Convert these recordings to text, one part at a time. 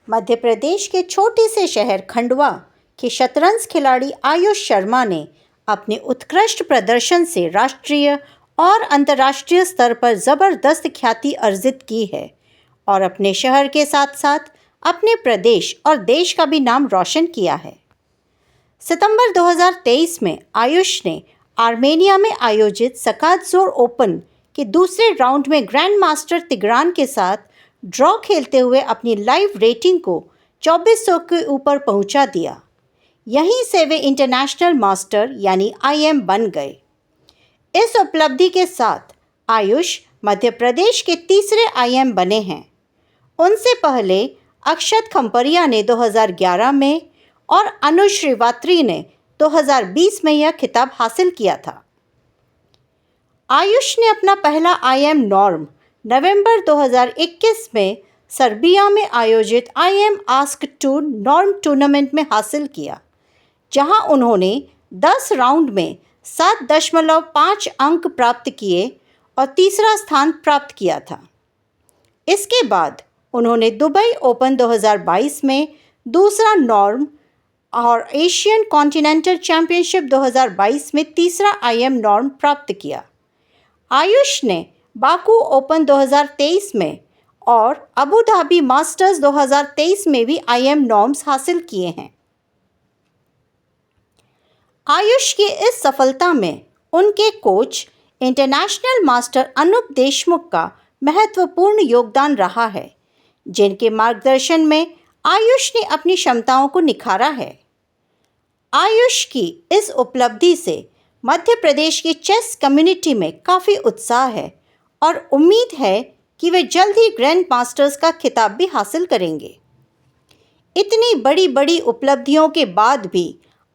मध्य प्रदेश के छोटे से शहर खंडवा के शतरंज खिलाड़ी आयुष शर्मा ने अपने उत्कृष्ट प्रदर्शन से राष्ट्रीय और अंतर्राष्ट्रीय स्तर पर ज़बरदस्त ख्याति अर्जित की है और अपने शहर के साथ साथ अपने प्रदेश और देश का भी नाम रोशन किया है। सितंबर 2023 में आयुष ने आर्मेनिया में आयोजित सकातजोर ओपन के दूसरे राउंड में ग्रैंड मास्टर तिग्रान के साथ ड्रॉ खेलते हुए अपनी लाइव रेटिंग को 2400 के ऊपर पहुंचा दिया। यहीं से वे इंटरनेशनल मास्टर यानी IM बन गए। इस उपलब्धि के साथ आयुष मध्य प्रदेश के तीसरे IM बने हैं। उनसे पहले अक्षत खम्परिया ने 2011 में और अनुज श्रीवात्री ने 2020 में यह खिताब हासिल किया था। आयुष ने अपना पहला IM नॉर्म नवंबर 2021 में सर्बिया में आयोजित IM आस्क टू नॉर्म टूर्नामेंट में हासिल किया, जहां उन्होंने 10 राउंड में 7.5 अंक प्राप्त किए और तीसरा स्थान प्राप्त किया था। इसके बाद उन्होंने दुबई ओपन 2022 में दूसरा नॉर्म और एशियन कॉन्टिनेंटल चैंपियनशिप 2022 में तीसरा IM नॉर्म प्राप्त किया। आयुष ने बाकू ओपन 2023 में और अबू धाबी मास्टर्स 2023 में भी IM नॉर्म्स हासिल किए हैं। आयुष की इस सफलता में उनके coach international master Anup Deshmukh का महत्वपूर्ण योगदान रहा है, जिनके मार्गदर्शन में आयुष ने अपनी क्षमताओं को निखारा है। आयुष की इस उपलब्धि से मध्य प्रदेश की चेस कम्युनिटी में काफ़ी उत्साह है और उम्मीद है कि वे जल्द ही ग्रैंड मास्टर्स का खिताब भी हासिल करेंगे। इतनी बड़ी बड़ी उपलब्धियों के बाद भी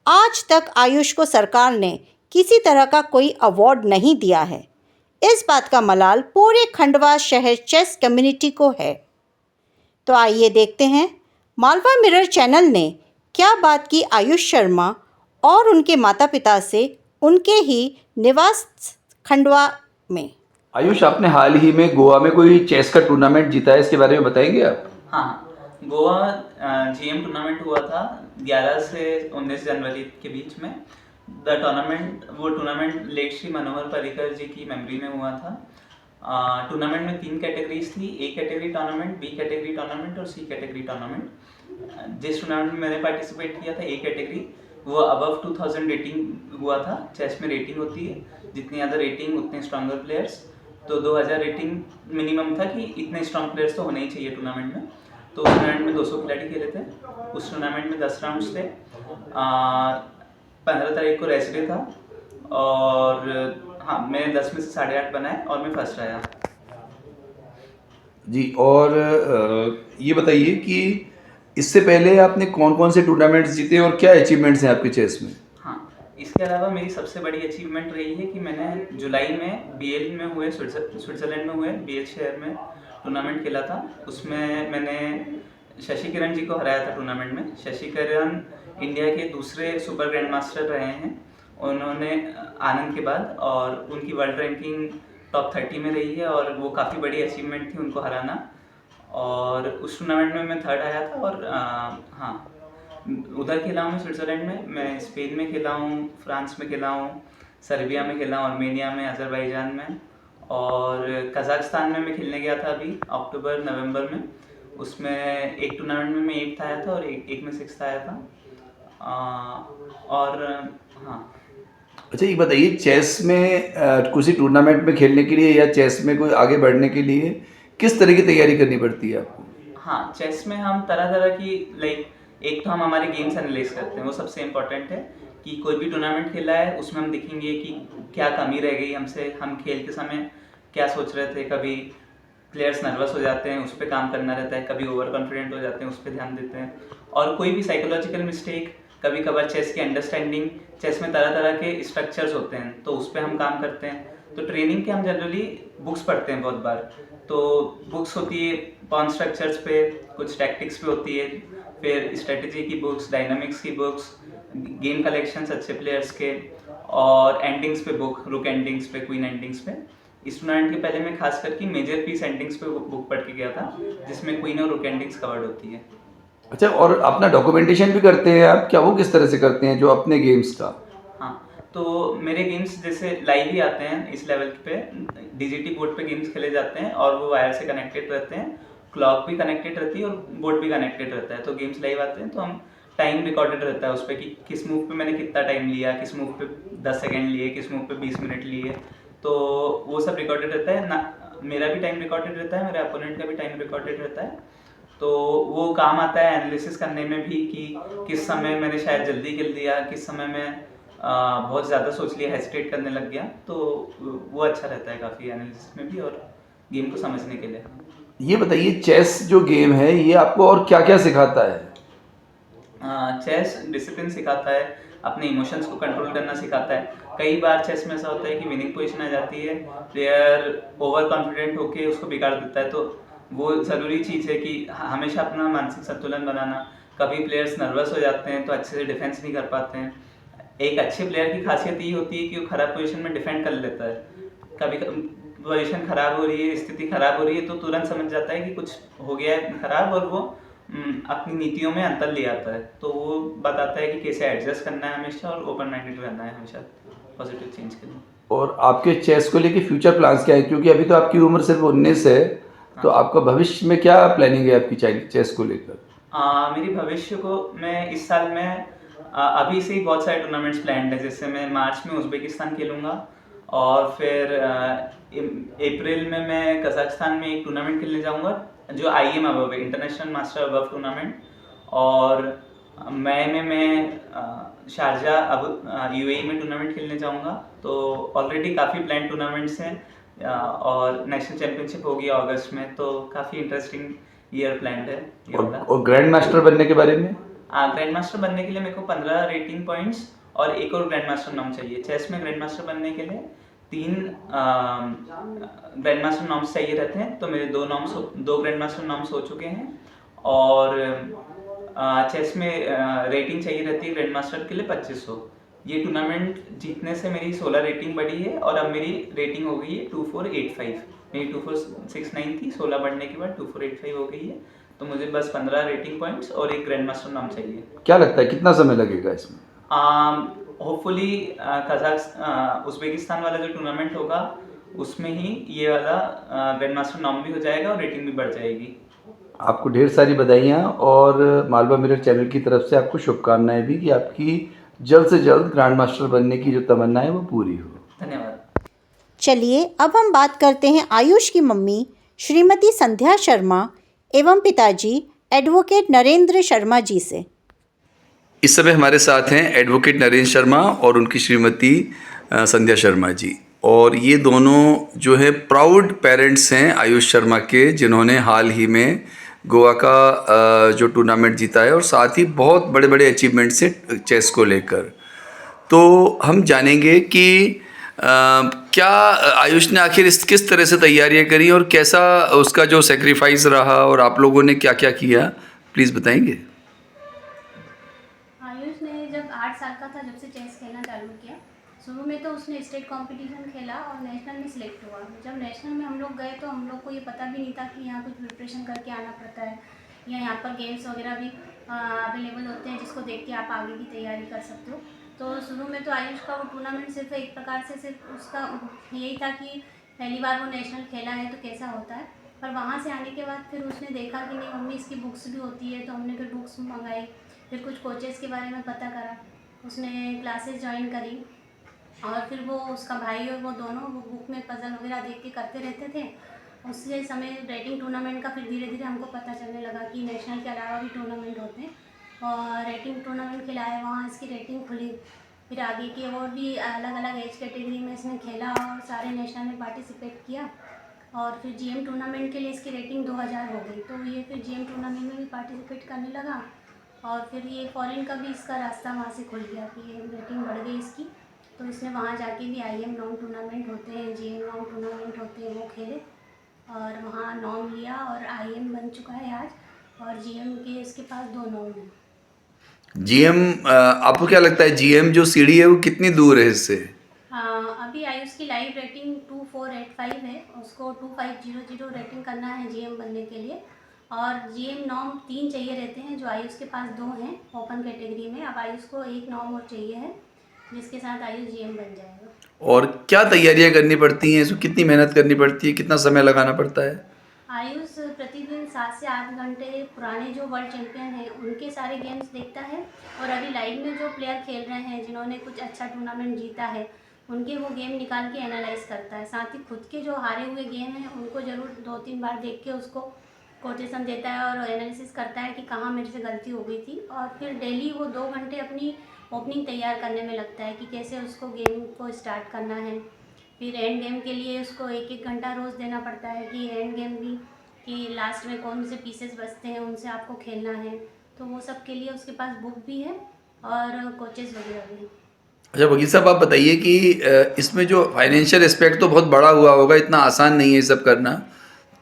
आज तक आयुष को सरकार ने किसी तरह का कोई अवार्ड नहीं दिया है। इस बात का मलाल पूरे खंडवा शहर चेस कम्युनिटी को है। तो आइए देखते हैं मालवा मिरर चैनल ने क्या बात की आयुष शर्मा और उनके माता पिता से उनके ही निवास खंडवा में। आयुष, आपने हाल ही में गोवा में कोई चेस का टूर्नामेंट जीता है, इसके बारे में बताएंगे आप? हाँ, गोवा GM टूर्नामेंट हुआ था 11 से 19 जनवरी के बीच में। वो टूर्नामेंट लेट श्री मनोहर पर्रिकर जी की मेमोरी में हुआ था। टूर्नामेंट में 3 कैटेगरीज थी, A category tournament, B category tournament और C कैटेगरी टूर्नामेंट। जिस टूर्नामेंट में मैंने पार्टिसिपेट किया था A कैटेगरी, वो अबव 2000 रेटिंग हुआ था। चेस में रेटिंग होती है, जितनी ज़्यादा रेटिंग उतने स्ट्रॉन्गर प्लेयर्स। तो 2000 रेटिंग मिनिमम था कि इतने स्ट्रॉन्ग प्लेयर्स तो होने ही चाहिए टूर्नामेंट में। तो उस टूर्नामेंट में 200 खिलाड़ी खेले थे। उस टूर्नामेंट में 10 राउंड्स थे। 15 तारीख को रेस्ट डे था और हाँ, मैंने 10 में से 8.5 बनाए और मैं फर्स्ट आया जी। और ये बताइए कि इससे पहले आपने कौन कौन से टूर्नामेंट्स जीते और क्या अचीवमेंट्स हैं आपके चेस में? हाँ, इसके अलावा मेरी सबसे बड़ी अचीवमेंट रही है कि मैंने जुलाई में BL में हुए, स्विट्ज़रलैंड में हुए BL शहर में टूर्नामेंट खेला था। उसमें मैंने शशि किरण जी को हराया था टूर्नामेंट में। शशि किरण इंडिया के दूसरे सुपर ग्रैंड मास्टर रहे हैं उन्होंने आनंद के बाद, और उनकी वर्ल्ड रैंकिंग टॉप 30 में रही है और वो काफ़ी बड़ी अचीवमेंट थी उनको हराना। और उस टूर्नामेंट में मैं थर्ड आया था। और हाँ, उधर खेला हूँ मैं स्विट्ज़रलैंड में, मैं स्पेन में खेला हूँ, फ्रांस में खेला हूँ, सर्बिया में खेला हूँ, आर्मेनिया में, अज़रबैजान में, और कज़ाकिस्तान में मैं खेलने गया था अभी अक्टूबर नवंबर में। उसमें एक टूर्नामेंट में मैं 8th आया था और एक में 6th आया था। और हाँ। अच्छा, ये बताइए चेस में किसी टूर्नामेंट में खेलने के लिए या चेस में कोई आगे बढ़ने के लिए किस तरह की तैयारी करनी पड़ती है आपको? हाँ, चेस में हम तरह तरह की एक तो हम हमारे गेम्स एनालाइज करते हैं, वो सबसे इम्पोर्टेंट है कि कोई भी टूर्नामेंट खेला है उसमें हम देखेंगे कि क्या कमी रह गई हमसे, हम खेल के समय क्या सोच रहे थे। कभी प्लेयर्स नर्वस हो जाते हैं, उस पर काम करना रहता है, कभी ओवर कॉन्फिडेंट हो जाते हैं, उस पर ध्यान देते हैं। और कोई भी साइकोलॉजिकल मिस्टेक, कभी कभार चेस की अंडरस्टैंडिंग, चेस में तरह तरह के स्ट्रक्चर्स होते हैं तो उस पर हम काम करते हैं। तो ट्रेनिंग के हम जनरली बुक्स पढ़ते हैं बहुत बार। तो बुक्स होती है पॉन स्ट्रक्चर्स पे, कुछ टैक्टिक्स पे होती है, फिर स्ट्रेटजी की बुक्स, डायनामिक्स की बुक्स, गेम कलेक्शंस अच्छे प्लेयर्स के, और एंडिंग्स पे बुक, रुक एंडिंग्स पे, क्वीन एंडिंग्स पे। इस टूर्नामेंट के पहले मैं खास करके मेजर पीस एंडिंग्स पे बुक पढ़ के गया था, जिसमें क्वीन और रुक एंडिंग्स कवर्ड होती है। अच्छा, और अपना डॉक्यूमेंटेशन भी करते हैं आप क्या? वो किस तरह से करते हैं जो अपने गेम्स का? हाँ, तो मेरे गेम्स जैसे लाइव ही आते हैं इस लेवल पे, डीजीटी बोर्ड पे गेम्स खेले जाते हैं और वो वायर से कनेक्टेड रहते हैं, क्लॉक भी कनेक्टेड रहती है और बोर्ड भी कनेक्टेड रहता है। तो गेम्स लाइव आते हैं तो हम टाइम रिकॉर्डेड रहता है उस पर कि किस मूव पे मैंने कितना टाइम लिया, किस मूव पे 10 सेकेंड लिए, किस मूव पे 20 मिनट लिए, तो वो सब रिकॉर्डेड रहता है ना। मेरा भी टाइम रिकॉर्डेड रहता है, मेरे अपोनेंट का भी टाइम रिकॉर्डेड रहता है। तो वो काम आता है एनालिसिस करने में भी कि किस समय मैंने शायद जल्दी खेल दिया, किस समय मैं बहुत ज़्यादा सोच लिया, हेजिटेट करने लग गया। तो वो अच्छा रहता है काफ़ी एनालिसिस में भी और गेम को समझने के लिए। ये बताइए, चेस जो गेम है ये आपको और क्या क्या सिखाता है? चेस डिसिप्लिन सिखाता है, अपने इमोशंस को कंट्रोल करना सिखाता है। कई बार चेस में ऐसा होता है कि विनिंग पोजीशन आ जाती है, प्लेयर ओवर कॉन्फिडेंट होके उसको बिगाड़ देता है। तो वो ज़रूरी चीज़ है कि हमेशा अपना मानसिक संतुलन बनाना। कभी प्लेयर्स नर्वस हो जाते हैं तो अच्छे से डिफेंस नहीं कर पाते हैं। एक अच्छे प्लेयर की खासियत ये होती है कि वो खराब पोजीशन में डिफेंड कर लेता है। कभी पोजीशन खराब हो रही है, स्थिति खराब हो रही है तो तुरंत समझ जाता है कि कुछ हो गया है खराब और वो अपनी नीतियों में अंतर ले आता है। तो वो बताता है कि कैसे एडजस्ट करना है हमेशा और ओपन माइंडेड रहना है हमेशा पॉजिटिव चेंज के लिए। और आपके चेस को लेके फ्यूचर प्लान्स क्या है? क्योंकि अभी तो आपकी उम्र सिर्फ 19 है, तो हाँ। आपका भविष्य में क्या प्लानिंग है आपकी चेस को लेकर? मेरी भविष्य को मैं इस साल में अभी से ही बहुत सारे टूर्नामेंट्स प्लान्ड है। जैसे मैं मार्च में उज़्बेकिस्तान खेलूँगा और फिर अप्रैल में मैं कज़ाकिस्तान में एक टूर्नामेंट खेलने जाऊँगा जो IM अबव है, इंटरनेशनल मास्टर अबव टूर्नामेंट। और मई में मैं शारजा UAE में टूर्नामेंट खेलने जाऊँगा। तो ऑलरेडी काफ़ी प्लान टूर्नामेंट्स हैं और नेशनल चैम्पियनशिप होगी अगस्त में, तो काफ़ी इंटरेस्टिंग ईयर प्लान्ड है ये वाला। और ग्रैंड मास्टर बनने के बारे में? ग्रैंड मास्टर बनने के लिए मेरे को 15 रेटिंग पॉइंट्स और एक और ग्रैंड मास्टर नाम चाहिए। चेस में ग्रैंड मास्टर बनने के लिए 3 ग्रैंड मास्टर नॉर्म्स चाहिए रहते हैं। तो मेरे 2 ग्रैंड मास्टर नॉर्म्स हो चुके हैं। और चेस में रेटिंग चाहिए रहती है ग्रैंड मास्टर के लिए 2500। ये टूर्नामेंट जीतने से मेरी 16 रेटिंग बढ़ी है और अब मेरी रेटिंग हो गई है 2485। मेरी 2469 थी, 16 बढ़ने के बाद 2485 हो गई है। तो मुझे बस 15 रेटिंग पॉइंट्स और एक ग्रैंड मास्टर नाम चाहिए। क्या लगता है कितना समय लगेगा इसमें? होपफुली उज़्बेकिस्तान वाला जो टूर्नामेंट होगा उसमें ही ये वाला ग्रैंड मास्टर नाम भी हो जाएगा और रेटिंग भी बढ़ जाएगी। आपको ढेर सारी बधाइयाँ और मालवा मिरर चैनल की तरफ से आपको शुभकामनाएं भी कि आपकी जल्द से जल्द ग्रैंड मास्टर बनने की जो तमन्ना है वो पूरी हो। धन्यवाद। चलिए अब हम बात करते हैं आयुष की मम्मी श्रीमती संध्या शर्मा एवं पिताजी एडवोकेट नरेंद्र शर्मा जी से। इस समय हमारे साथ हैं एडवोकेट नरेंद्र शर्मा और उनकी श्रीमती संध्या शर्मा जी, और ये दोनों जो है प्राउड पेरेंट्स हैं आयुष शर्मा के, जिन्होंने हाल ही में गोवा का जो टूर्नामेंट जीता है और साथ ही बहुत बड़े बड़े अचीवमेंट्स हैं चेस को लेकर। तो हम जानेंगे कि क्या आयुष ने आखिर इस किस तरह से तैयारियां करी और कैसा उसका जो सेक्रीफाइस रहा और आप लोगों ने क्या क्या किया, प्लीज़ बताएंगे। आयुष ने जब 8 साल का था जब से चेस खेलना चालू किया। शुरू में तो उसने स्टेट कंपटीशन खेला और नेशनल में सिलेक्ट हुआ। जब नेशनल में हम लोग गए तो हम लोग को ये पता भी नहीं था कि यहाँ कुछ प्रिपरेशन करके आना पड़ता है या यहाँ पर गेम्स वगैरह भी अवेलेबल होते हैं जिसको देख के आप आगे की तैयारी कर सकते हो। तो शुरू में तो आयुष का वो टूर्नामेंट सिर्फ एक प्रकार से सिर्फ उसका यही था कि पहली बार वो नेशनल खेला है तो कैसा होता है। पर वहाँ से आने के बाद फिर उसने देखा कि नहीं मम्मी इसकी बुक्स भी होती है, तो हमने फिर बुक्स मंगाई, फिर कुछ कोचेस के बारे में पता करा, उसने क्लासेस ज्वाइन करी और फिर वो उसका भाई और वो दोनों वो बुक में पजल वगैरह देख के करते रहते थे। उससे समय रेटिंग टूर्नामेंट का फिर धीरे धीरे हमको पता चलने लगा कि नेशनल के अलावा भी टूर्नामेंट होते हैं और रेटिंग टूर्नामेंट खिलाए, वहाँ इसकी रेटिंग खुली। फिर आगे की और भी अलग अलग एज कैटेगरी में इसने खेला और सारे नेशनल में पार्टिसिपेट किया और फिर GM टूर्नामेंट के लिए इसकी रेटिंग 2000 हो गई। तो ये फिर GM टूर्नामेंट में भी पार्टिसिपेट करने लगा और फिर ये फॉरेन का भी इसका रास्ता वहाँ से खुल गया कि ये रेटिंग बढ़ गई इसकी। तो इसने वहाँ जाके भी IM नॉम टूर्नामेंट होते हैं, GM नॉम टूर्नामेंट होते हैं, वो खेले और वहाँ नॉम लिया और IM बन चुका है आज और GM के इसके पास 2 नॉम हैं। जीएम, आपको क्या लगता है जीएम जो सीढ़ी है वो कितनी दूर है इससे? अभी आयुष की लाइव रेटिंग 2485 है, उसको 2500 रेटिंग करना है GM बनने के लिए और जीएम नॉर्म 3 चाहिए रहते हैं, जो आयुष के पास 2 हैं ओपन कैटेगरी में। अब आयुष को 1 नॉर्म और चाहिए है, जिसके साथ आयुष जीएम बन जाएगा। और क्या तैयारियां करनी पड़ती हैं, इसमें कितनी मेहनत करनी पड़ती है, कितना समय लगाना पड़ता है? आयुष प्रतिदिन 7 से 8 घंटे पुराने जो वर्ल्ड चैंपियन हैं उनके सारे गेम्स देखता है, और अभी लाइव में जो प्लेयर खेल रहे हैं जिन्होंने कुछ अच्छा टूर्नामेंट जीता है उनके वो गेम निकाल के एनालाइज करता है। साथ ही खुद के जो हारे हुए गेम हैं उनको ज़रूर 2-3 बार देख के उसको कोटेशन देता है और एनालिसिस करता है कि कहाँ मेरे से गलती हो गई थी, और फिर डेली वो 2 घंटे अपनी ओपनिंग तैयार करने में लगता है कि कैसे उसको गेम को स्टार्ट करना है। फिर एंड गेम के लिए उसको 1-1 घंटा रोज़ देना पड़ता है कि एंड गेम भी, कि लास्ट में कौन से पीसेस बचते हैं उनसे आपको खेलना है। तो वो सब के लिए उसके पास बुक भी है और कोचेज़ वगैरह भी हैं। अच्छा वकील साहब, आप बताइए कि इसमें जो फाइनेंशियल एस्पेक्ट तो बहुत बड़ा हुआ होगा, इतना आसान नहीं है ये सब करना,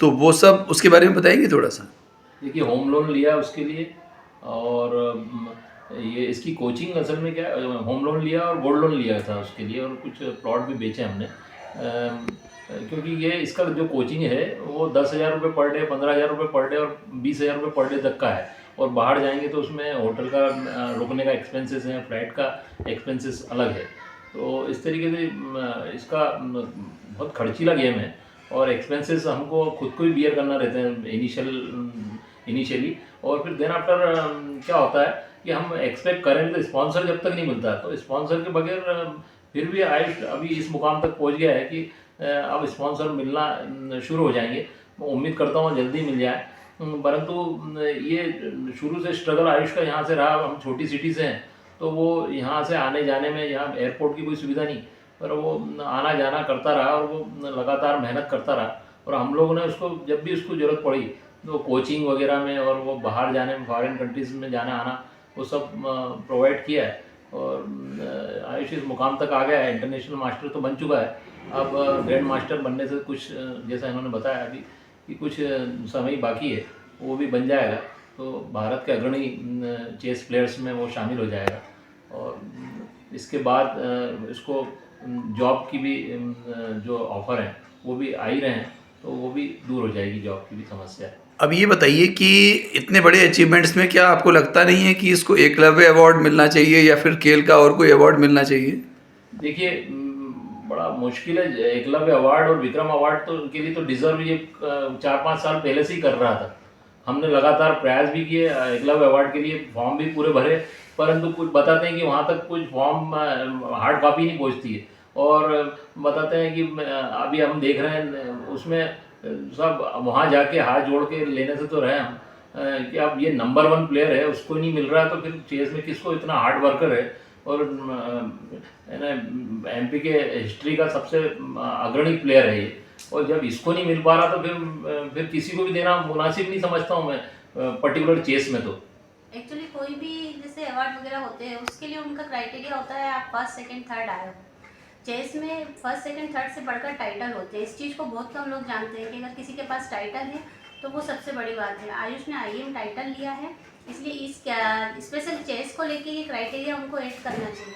तो वो सब उसके बारे में बताएंगे थोड़ा सा? देखिए, होम लोन लिया उसके लिए, और ये इसकी कोचिंग असल में क्या, होम लोन लिया और गोल्ड लोन लिया था उसके लिए, और कुछ प्लॉट भी बेचे हमने, क्योंकि ये इसका जो कोचिंग है वो 10,000 रुपये पर डे, 15,000 रुपये पर डे और 20,000 रुपये पर डे तक का है। और बाहर जाएंगे तो उसमें होटल का रुकने का एक्सपेंसेस है, फ्लाइट का एक्सपेंसेस अलग है। तो इस तरीके से इसका बहुत खर्चीला गेम है, और एक्सपेंसेस हमको खुद को ही बियर करना रहते हैं इनिशियली। और फिर देन आफ्टर क्या होता है कि हम एक्सपेक्ट करें तो स्पॉन्सर जब तक नहीं मिलता, तो स्पॉन्सर के बगैर फिर भी आयुष अभी इस मुकाम तक पहुंच गया है कि अब स्पॉन्सर मिलना शुरू हो जाएंगे। मैं उम्मीद करता हूँ जल्दी मिल जाए, परंतु ये शुरू से स्ट्रगल आयुष का यहाँ से रहा। हम छोटी सिटी से हैं, तो वो यहाँ से आने जाने में, यहाँ एयरपोर्ट की कोई सुविधा नहीं, पर वो आना जाना करता रहा और वो लगातार मेहनत करता रहा। और हम लोगों ने उसको जब भी उसको ज़रूरत पड़ी तो कोचिंग वगैरह में, और वो बाहर जाने में, फॉरेन कंट्रीज़ में जाना आना, वो सब प्रोवाइड किया है। और आयुष इस मुकाम तक आ गया है, इंटरनेशनल मास्टर तो बन चुका है। अब ग्रैंड मास्टर बनने से कुछ, जैसा इन्होंने बताया अभी कि कुछ समय बाकी है, वो भी बन जाएगा, तो भारत के अग्रणी चेस प्लेयर्स में वो शामिल हो जाएगा। और इसके बाद इसको जॉब की भी जो ऑफ़र हैं वो भी आ ही रहे हैं, तो वो भी दूर हो जाएगी जॉब की भी समस्या। अब ये बताइए कि इतने बड़े अचीवमेंट्स में क्या आपको लगता नहीं है कि इसको एकलव्य अवार्ड मिलना चाहिए या फिर खेल का और कोई अवार्ड मिलना चाहिए? देखिए, बड़ा मुश्किल है। एकलव्य अवार्ड और विक्रम अवार्ड तो उनके लिए तो डिज़र्व ये 4-5 साल पहले से ही कर रहा था। हमने लगातार प्रयास भी किए, एकलव्य अवार्ड के लिए फॉर्म भी पूरे भरे, परंतु कुछ बताते हैं कि वहाँ तक कुछ फॉर्म हार्ड कॉपी नहीं पहुँचती है। और बताते हैं कि अभी हम देख रहे हैं उसमें सब वहाँ जाके हाथ जोड़ के लेने से तो रहे हम, कि अब ये नंबर 1 प्लेयर है, उसको नहीं मिल रहा, तो फिर चेस में किसको, इतना हार्ड वर्कर है और एमपी के हिस्ट्री का सबसे अग्रणी प्लेयर है ये, और जब इसको नहीं मिल पा रहा तो फिर किसी को भी देना मुनासिब नहीं समझता हूँ मैं, पर्टिकुलर चेस में। तो एक्चुअली कोई भी जैसे अवार्ड वगैरह होते हैं उसके लिए उनका क्राइटेरिया होता है आप फर्स्ट सेकंड थर्ड आए हो। चेस में फर्स्ट सेकंड थर्ड से बढ़कर टाइटल होते हैं। इस चीज़ को बहुत कम लोग जानते हैं कि अगर किसी के पास टाइटल है तो वो सबसे बड़ी बात है। आयुष ने आईएम टाइटल लिया है, इसलिए इस स्पेशल चेस को लेके ये क्राइटेरिया उनको ऐड करना चाहिए।